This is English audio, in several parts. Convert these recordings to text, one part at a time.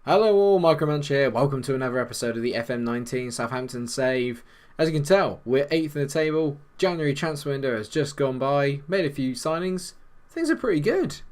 Hello all, Munch here. Welcome to another episode of the FM19 Southampton Save. As you can tell, we're 8th in the table. January transfer window has just gone by. Made a few signings. Things are pretty good.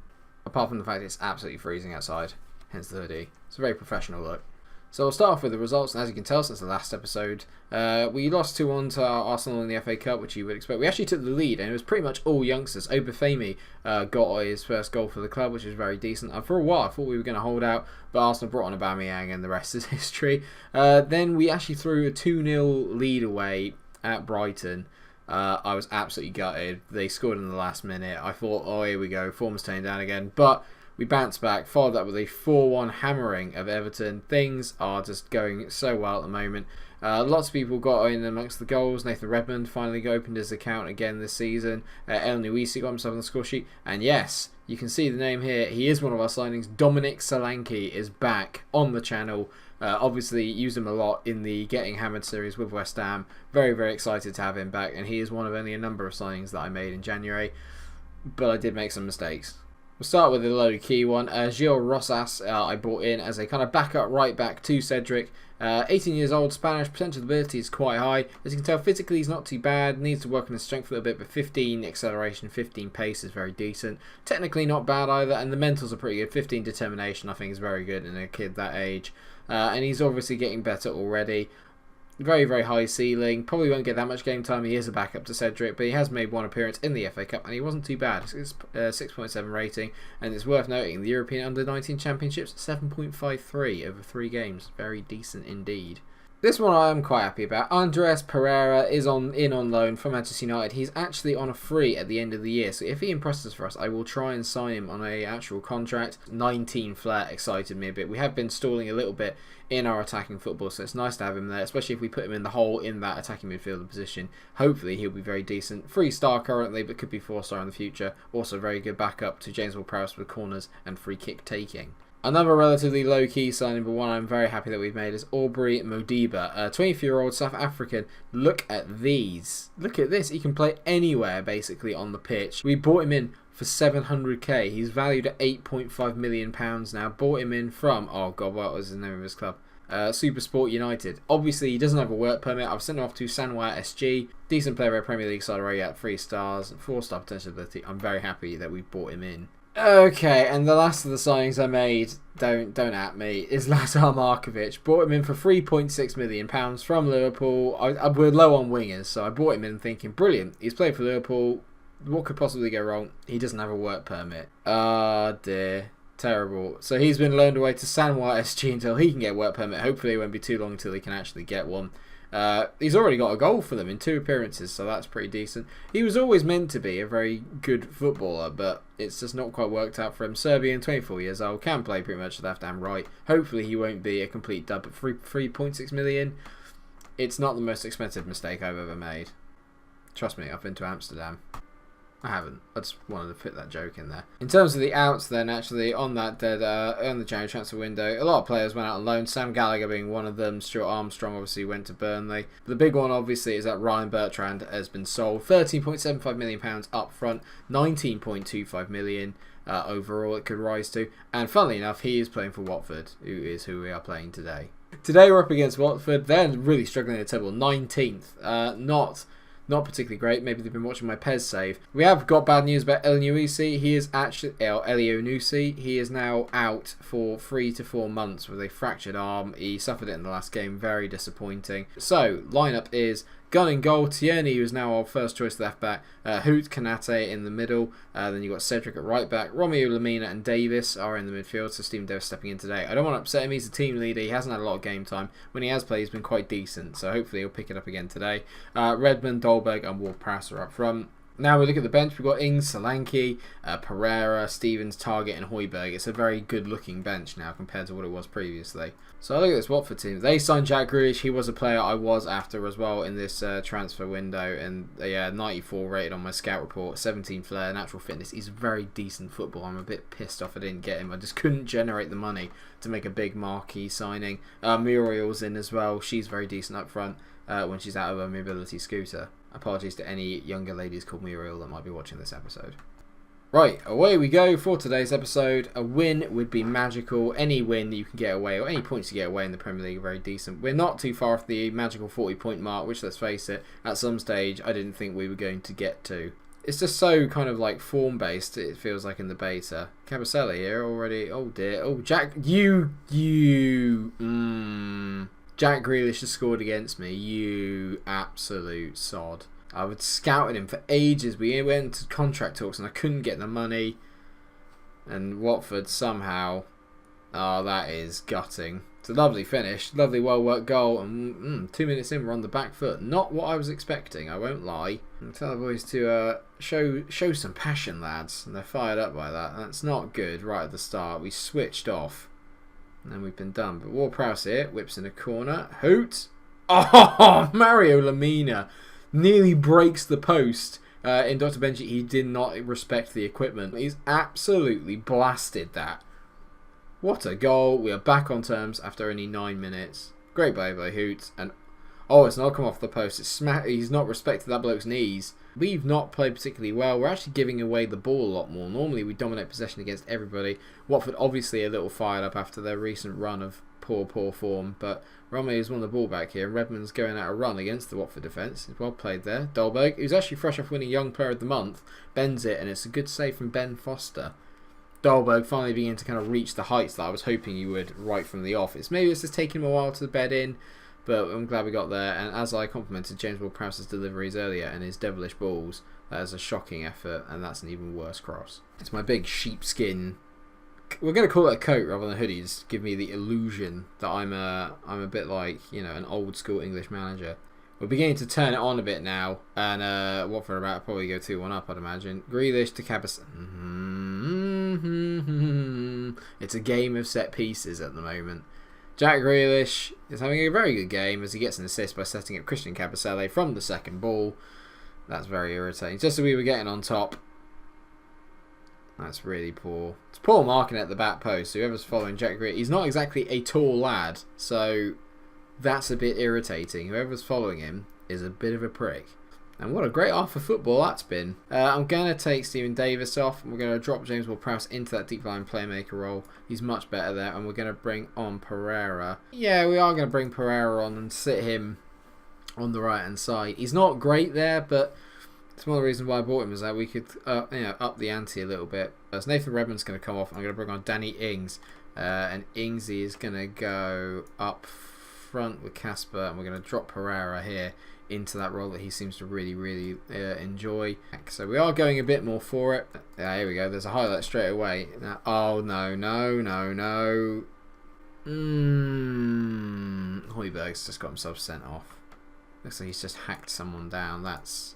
Apart from the fact it's absolutely freezing outside. Hence the hoodie. It's a very professional look. So we'll start off with the results, and as you can tell since the last episode, we lost 2-1 to Arsenal in the FA Cup, which you would expect. We actually took the lead, and it was pretty much all youngsters. Obafemi got his first goal for the club, which is very decent. And for a while, I thought we were going to hold out, but Arsenal brought on Aubameyang, and the rest is history. Then we actually threw a 2-0 lead away at Brighton. I was absolutely gutted. They scored in the last minute. I thought, oh, here we go, form's turning down again. But we bounced back, followed that with a 4-1 hammering of Everton. Things are just going so well at the moment. Lots of people got in amongst the goals. Nathan Redmond finally opened his account again this season. El Nuisi got himself on the score sheet. And yes, you can see the name here. He is one of our signings. Dominic Solanke is back on the channel. Obviously, used him a lot in the Getting Hammered series with West Ham. Very, very excited to have him back. And he is one of only a number of signings that I made in January. But I did make some mistakes. We'll start with a low-key one. Gil Rosas I brought in as a kind of backup right back to Cedric. 18 years old, Spanish, potential ability is quite high. As you can tell, physically he's not too bad. Needs to work on his strength a little bit, but 15 acceleration, 15 pace is very decent. Technically not bad either, and the mentals are pretty good. 15 determination I think is very good in a kid that age. And he's obviously getting better already. Very, very high ceiling. Probably won't get that much game time. He is a backup to Cedric, but he has made one appearance in the FA Cup, and he wasn't too bad. It's 6.7 rating, and it's worth noting the European Under-19 Championships 7.53 over 3 games. Very decent indeed. This one I am quite happy about. Andres Pereira is in on loan from Manchester United. He's actually on a free at the end of the year, so if he impresses for us, I will try and sign him on a actual contract. 19 flair excited me a bit. We have been stalling a little bit in our attacking football, so it's nice to have him there, especially if we put him in the hole in that attacking midfielder position. Hopefully he'll be very decent. 3-star currently, but could be 4-star in the future. Also very good backup to James Ward-Prowse with corners and free kick taking. Another relatively low-key signing, but one I'm very happy that we've made, is Aubrey Modiba, a 24-year-old South African. Look at these. Look at this. He can play anywhere, basically, on the pitch. We bought him in for 700k. He's valued at £8.5 million now. Bought him in from, oh God, what was the name of his club? Supersport United. Obviously, he doesn't have a work permit. I've sent him off to Sanwa SG. Decent player, Premier League side already at 3 stars, 4-star potential ability. I'm very happy that we bought him in. Okay, and the last of the signings I made, don't at me, is Lazar Markovic. Bought him in for £3.6 million from Liverpool. We're low on wingers, so I bought him in thinking, brilliant, he's played for Liverpool. What could possibly go wrong? He doesn't have a work permit. Ah, dear. Terrible. So he's been loaned away to Sanwa SG until he can get a work permit. Hopefully it won't be too long until he can actually get one. He's already got a goal for them in 2 appearances, so that's pretty decent. He was always meant to be a very good footballer, but it's just not quite worked out for him. Serbian, 24 years old, can play pretty much left and right. Hopefully he won't be a complete dud, but 3.6 million, it's not the most expensive mistake I've ever made. Trust me, I've been to Amsterdam. I haven't. I just wanted to put that joke in there. In terms of the outs then, actually, on the January transfer window, a lot of players went out on loan, Sam Gallagher being one of them. Stuart Armstrong obviously went to Burnley. The big one obviously is that Ryan Bertrand has been sold. £13.75 million up front, £19.25 million overall it could rise to. And funnily enough, he is playing for Watford, who we are playing today. Today we're up against Watford. They're really struggling at the table, 19th. Not particularly great. Maybe they've been watching my Pez save. We have got bad news about El Nuisi. He is actually Elio Nusi. He is now out for 3 to 4 months with a fractured arm. He suffered it in the last game. Very disappointing. So lineup is gun in goal, Tierney, who's now our first choice left back, Hoot Kanate in the middle, then you've got Cedric at right back, Romeo Lamina and Davis are in the midfield, so Stephen Davis stepping in today. I don't want to upset him, he's a team leader, he hasn't had a lot of game time. When he has played, he's been quite decent, so hopefully he'll pick it up again today. Redmond, Dolberg and Ward-Prowse are up front. Now we look at the bench, we've got Ings, Solanke, Pereira, Stevens, Target and Højbjerg. It's a very good looking bench now compared to what it was previously. So I look at this Watford team. They signed Jack Grealish. He was a player I was after as well in this transfer window. And yeah, 94 rated on my scout report, 17 flair, natural fitness. He's a very decent footballer. I'm a bit pissed off I didn't get him. I just couldn't generate the money to make a big marquee signing. Muriel's in as well. She's very decent up front when she's out of her mobility scooter. Apologies to any younger ladies called Muriel that might be watching this episode. Right, away we go for today's episode. A win would be magical. Any win that you can get away, or any points you get away in the Premier League are very decent. We're not too far off the magical 40-point mark, which, let's face it, at some stage I didn't think we were going to get to. It's just so kind of like form-based, it feels like in the beta. Cabasele here already. Oh dear. Oh, Jack, Jack Grealish has scored against me. You absolute sod. I would scouted him for ages. We went to contract talks and I couldn't get the money. And Watford somehow... Oh, that is gutting. It's a lovely finish. Lovely, well-worked goal. And 2 minutes in, we're on the back foot. Not what I was expecting, I won't lie. And tell the boys to show some passion, lads. And they're fired up by that. That's not good right at the start. We switched off. And then we've been done. But Ward-Prowse here. Whips in a corner. Hoot! Oh, Mario Lemina nearly breaks the post. In Dr. Benji, he did not respect the equipment. He's absolutely blasted that. What a goal. We are back on terms after only 9 minutes. Great play by Hoot. And oh, it's not come off the post. He's not respected that bloke's knees. We've not played particularly well. We're actually giving away the ball a lot more. Normally we dominate possession against everybody. Watford obviously a little fired up after their recent run of poor form. But Romeo won the ball back here. And Redmond's going out a run against the Watford defence. Well played there. Dolberg, who's actually fresh off winning Young Player of the Month, bends it. And it's a good save from Ben Foster. Dolberg finally beginning to kind of reach the heights that I was hoping you would right from the off. Maybe it's just taking him a while to bed in, but I'm glad we got there. And as I complimented James Ward-Prowse's deliveries earlier and his devilish balls, that is a shocking effort, and that's an even worse cross. It's my big sheepskin. We're going to call it a coat rather than hoodies. Give me the illusion that I'm a bit like, you know, an old school English manager. We're beginning to turn it on a bit now, and Watford about to probably go 2-1 up, I'd imagine. Grealish to Cabasele. It's a game of set pieces at the moment. Jack Grealish is having a very good game as he gets an assist by setting up Christian Cabasele from the second ball. That's very irritating. Just as we were getting on top. That's really poor. It's poor marking at the back post. Whoever's following Jack Grealish, he's not exactly a tall lad, so that's a bit irritating. Whoever's following him is a bit of a prick. And what a great half of football that's been. I'm going to take Stephen Davis off. And we're going to drop James Ward-Prowse into that deep line playmaker role. He's much better there. And we're going to bring on Pereira. Yeah, we are going to bring Pereira on and sit him on the right-hand side. He's not great there, but it's one of the reasons why I bought him is that we could up the ante a little bit. So Nathan Redmond's going to come off. I'm going to bring on Danny Ings. And Ingsy is going to go up front with Casper. And we're going to drop Pereira here into that role that he seems to really enjoy. So we are going a bit more for it. Yeah, here we go. There's a highlight straight away. Now, oh, no. Højbjerg's just got himself sent off. Looks like he's just hacked someone down. That's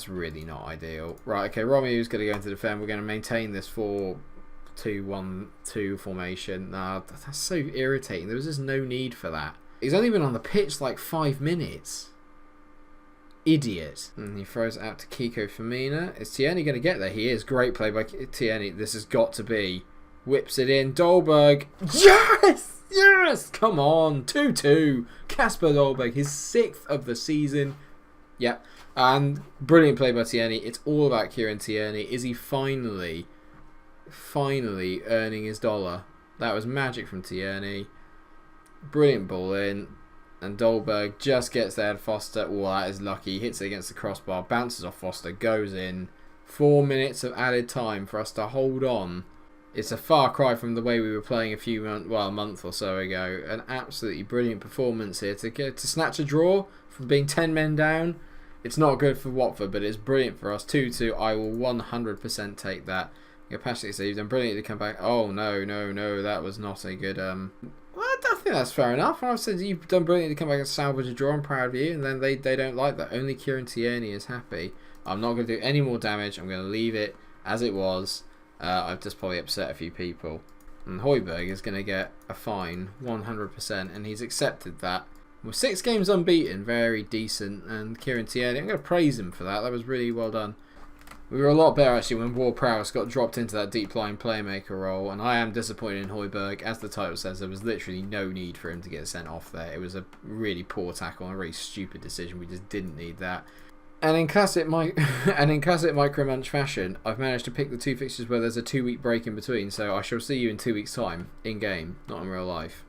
really not ideal. Right, okay, Romeo's going to go into defend. We're going to maintain this 4-2-1-2 formation. Nah, that's so irritating. There was just no need for that. He's only been on the pitch like 5 minutes. Idiot. And he throws it out to Kiko Firmino. Is Tierney going to get there? He is. Great play by Tierney. This has got to be. Whips it in. Dolberg. Yes! Yes! Come on. 2-2. Kasper Dolberg. His 6th of the season. Yep. And brilliant play by Tierney. It's all about Kieran Tierney. Is he finally earning his dollar? That was magic from Tierney. Brilliant ball in. And Dolberg just gets there. Foster, oh, that is lucky. Hits it against the crossbar. Bounces off Foster. Goes in. 4 minutes of added time for us to hold on. It's a far cry from the way we were playing a month or so ago. An absolutely brilliant performance here to snatch a draw from being 10 men down. It's not good for Watford, but it's brilliant for us. 2-2. I will 100% take that. Passionately saved and brilliant to come back. Oh no, that was not a good. Well, I think that's fair enough. I've said you've done brilliantly to come back and salvage a draw. I'm proud of you, and then they don't like that. Only Kieran Tierney is happy. I'm not going to do any more damage. I'm going to leave it as it was. I've just probably upset a few people. And Højbjerg is going to get a fine, 100%, and he's accepted that. We're 6 games unbeaten, very decent. And Kieran Tierney, I'm going to praise him for that. That was really well done. We were a lot better actually when Ward-Prowse got dropped into that deep line playmaker role, and I am disappointed in Højbjerg. As the title says, there was literally no need for him to get sent off there. It was a really poor tackle and a really stupid decision. We just didn't need that. And in classic MikeRo Munch fashion, I've managed to pick the two fixtures where there's a 2-week break in between, so I shall see you in 2 weeks' time, in game, not in real life.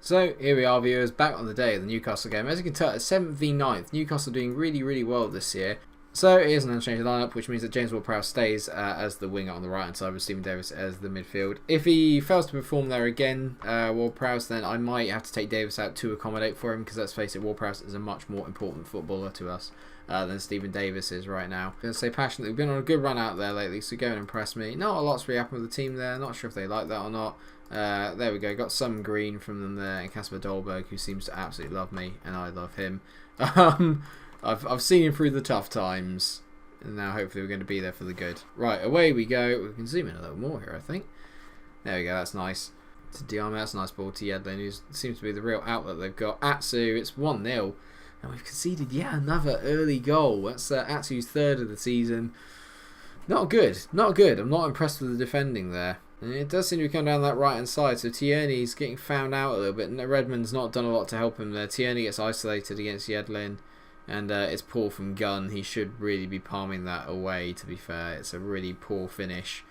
So here we are, viewers, back on the day of the Newcastle game. As you can tell, it's 7th v 9th. Newcastle doing really, really well this year. So it is an unchanged lineup, which means that James Ward-Prowse stays as the winger on the right hand side with Stephen Davis as the midfield. If he fails to perform there again, Ward-Prowse, then I might have to take Davis out to accommodate for him, because let's face it, Ward-Prowse is a much more important footballer to us than Stephen Davis is right now. I'm going to say passionately, we've been on a good run out there lately, so go and impress me. Not a lot's really happened with the team there, not sure if they like that or not. There we go, got some green from them there, and Kasper Dolberg, who seems to absolutely love me, and I love him. I've seen him through the tough times, and now hopefully we're going to be there for the good. Right, away we go. We can zoom in a little more here, I think. There we go, that's nice. To Diarma, that's a nice ball to Yedlin, who seems to be the real outlet they've got. Atsu, it's 1-0, and we've conceded yet another early goal. That's Atsu's third of the season. Not good, not good. I'm not impressed with the defending there. And it does seem to be coming down that right hand side, so Tierney's getting found out a little bit. Redmond's not done a lot to help him there. Tierney gets isolated against Yedlin. And it's poor from Gunn. He should really be palming that away, to be fair. It's a really poor finish.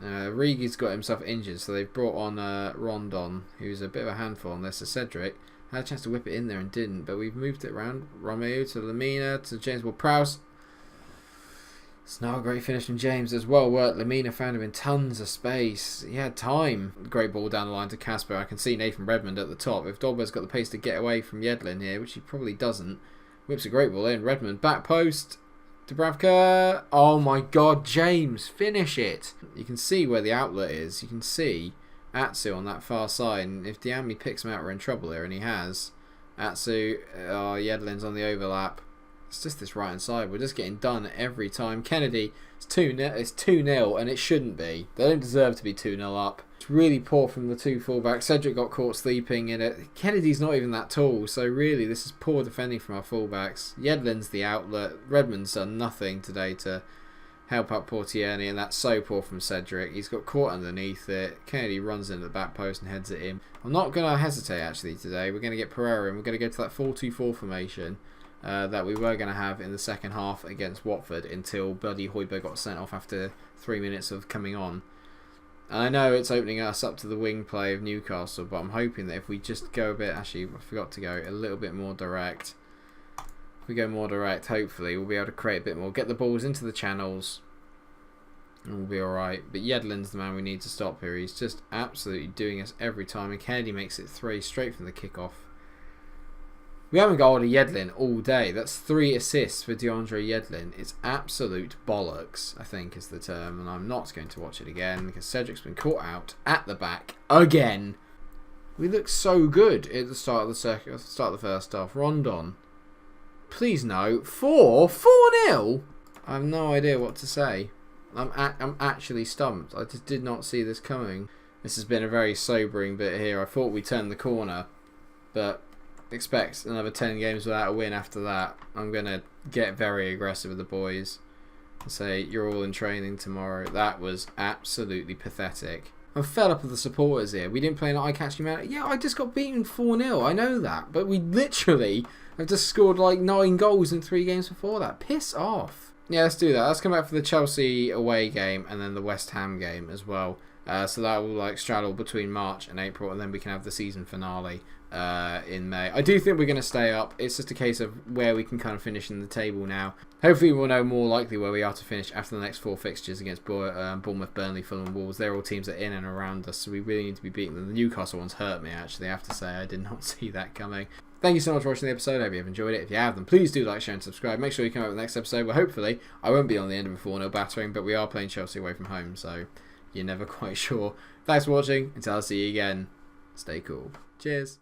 Rigi's got himself injured, so they've brought on Rondon, who's a bit of a handful on this. So Cedric had a chance to whip it in there and didn't, but we've moved it around. Romeo to Lamina to James Ward-Prowse. It's not a great finish from James as well. Lamina found him in tons of space. He had time. Great ball down the line to Kasper. I can see Nathan Redmond at the top. If Dolberg's got the pace to get away from Yedlin here, which he probably doesn't, whips a great ball in. Redmond, back post. Dubravka. Oh my god, James, finish it. You can see where the outlet is. You can see Atsu on that far side. And if Diambi picks him out, we're in trouble here. And he has. Atsu, Yedlin's on the overlap. It's just this right hand side. We're just getting done every time. Kennedy, it's 2-0 and it shouldn't be. They don't deserve to be 2-0 up. It's really poor from the two fullbacks. Cedric got caught sleeping in it. Kennedy's not even that tall, so really this is poor defending from our fullbacks. Yedlin's the outlet. Redmond's done nothing today to help out poor Tierney, and that's so poor from Cedric. He's got caught underneath it. Kennedy runs into the back post and heads it in. I'm not going to hesitate actually today. We're going to get Pereira in. We're going to go to that 4-2-4 formation that we were going to have in the second half against Watford until Buddy Højbjerg got sent off after 3 minutes of coming on. And I know it's opening us up to the wing play of Newcastle, but I'm hoping that if we just go a bit, actually I forgot to go a little bit more direct. If we go more direct, hopefully we'll be able to create a bit more, get the balls into the channels, and we'll be alright. But Yedlin's the man we need to stop here. He's just absolutely doing us every time, and Kennedy makes it 3 straight from the kickoff. We haven't got hold of Yedlin all day. That's 3 assists for DeAndre Yedlin. It's absolute bollocks, I think is the term. And I'm not going to watch it again because Cedric's been caught out at the back again. We look so good at the start of the first half. Rondon. Please no. 4-0? I have no idea what to say. I'm actually stumped. I just did not see this coming. This has been a very sobering bit here. I thought we turned the corner, but expect another 10 games without a win after that. I'm going to get very aggressive with the boys and say, you're all in training tomorrow. That was absolutely pathetic. I'm fed up with the supporters here. We didn't play an eye-catching manner. Yeah, I just got beaten 4-0. I know that. But we literally have just scored like 9 goals in 3 games before that. Piss off. Yeah, let's do that. Let's come back for the Chelsea away game and then the West Ham game as well. So that will like straddle between March and April, and then we can have the season finale in May. I do think we're going to stay up. It's just a case of where we can kind of finish in the table now. Hopefully we'll know more likely where we are to finish after the next 4 fixtures against Bournemouth, Burnley, Fulham, Wolves. They're all teams that are in and around us, so we really need to be beating them. The Newcastle ones hurt me, actually, I have to say. I did not see that coming. Thank you so much for watching the episode. I hope you have enjoyed it. If you have, then please do like, share and subscribe. Make sure you come out with the next episode where hopefully I won't be on the end of a 4-0 battering, but we are playing Chelsea away from home, so you're never quite sure. Thanks for watching. Until I see you again, stay cool. Cheers.